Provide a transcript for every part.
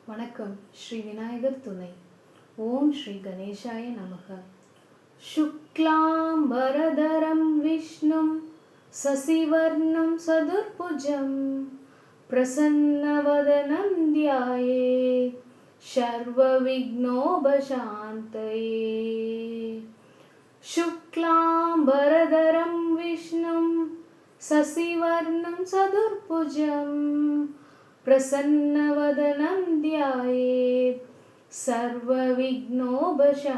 வணக்கம். ஸ்ரீ விநாயகர் துணை. ஓம் ஸ்ரீ கணேசாய நமக. சுக்லாம் வரதரம் விஷ்ணும் சசிவர்ணம் சதுர்புஜம் பிரசன்னவதனம் த்யாயேத் சர்வ விக்னோபசாந்தயே. சுக்லாம் வரதரம் விஷ்ணும் சசிவர்ணம் சதுர்புஜம் பிரசன்னவதனம் த்யாயேத் சர்வ விக்னோபசாந்தயே.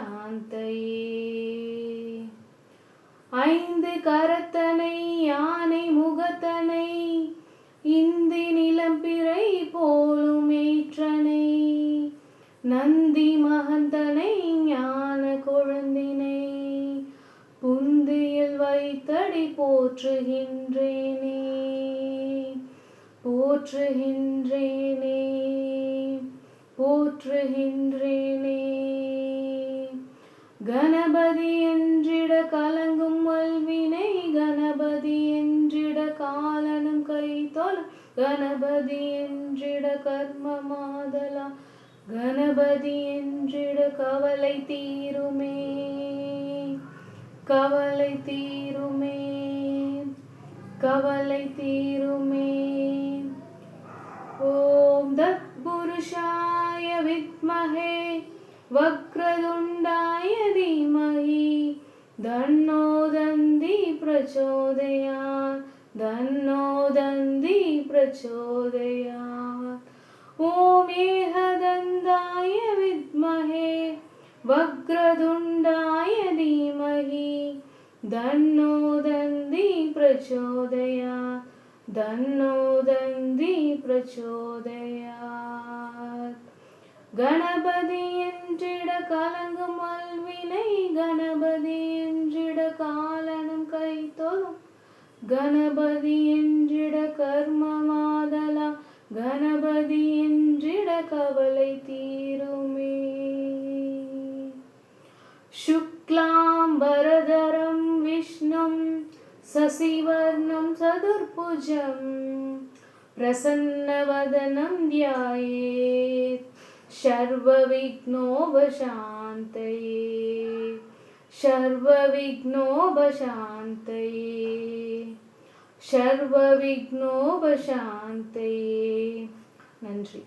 ஐந்து கரத்தனை யானை முகத்தனை இந்தி நிலம்பிறை போலும் ஏற்றனை நந்தி மகந்தனை ஞான கொழுந்தினை புந்தியில் வைத்தடி போற்றுகின்றேனே போற்றுகின்றேனே போற்றுகின்றேனே. கணபதி என்றிட கலங்கும் வல்வினை கணபதி என்றிட காலனும் கைத்தொழும் கணபதி என்றிட கர்மமாதலா கணபதி என்றிட கவலை தீருமே கவலை தீருமே கவலை தீருமே. ஓம் தத்புருஷாய வித்மஹே வக்ரதுண்டாய தீமஹி தன்னோ தந்தி பிரச்சோதயாத் தன்னோ தந்தி பிரச்சோதயாத். ஓம் ஏகதந்தாய வித்மஹே வக்ரதுண்டாய தீமஹி தன்னோ தந்தி பிரச்சோதயாத் தன்னோ தந்தி பிரச்சோதயாத். கணபதி என்றிட கலங்கும் வல்வினை கணபதி என்றிட காலனும் கைத்தொழும் கணபதி என்றிட கர்மமாதலா கணபதி என்றிட கவலை தீருமே. சுக்லாம் வரதரம் விஷ்ணும் சசிவர்ணம் சதுர்புஜம் பிரசன்னவதனம் த்யாயேத் சர்வ விக்னோபசாந்தயே சர்வ விக்னோபசாந்தயே சர்வ விக்னோபசாந்தயே. நன்றி.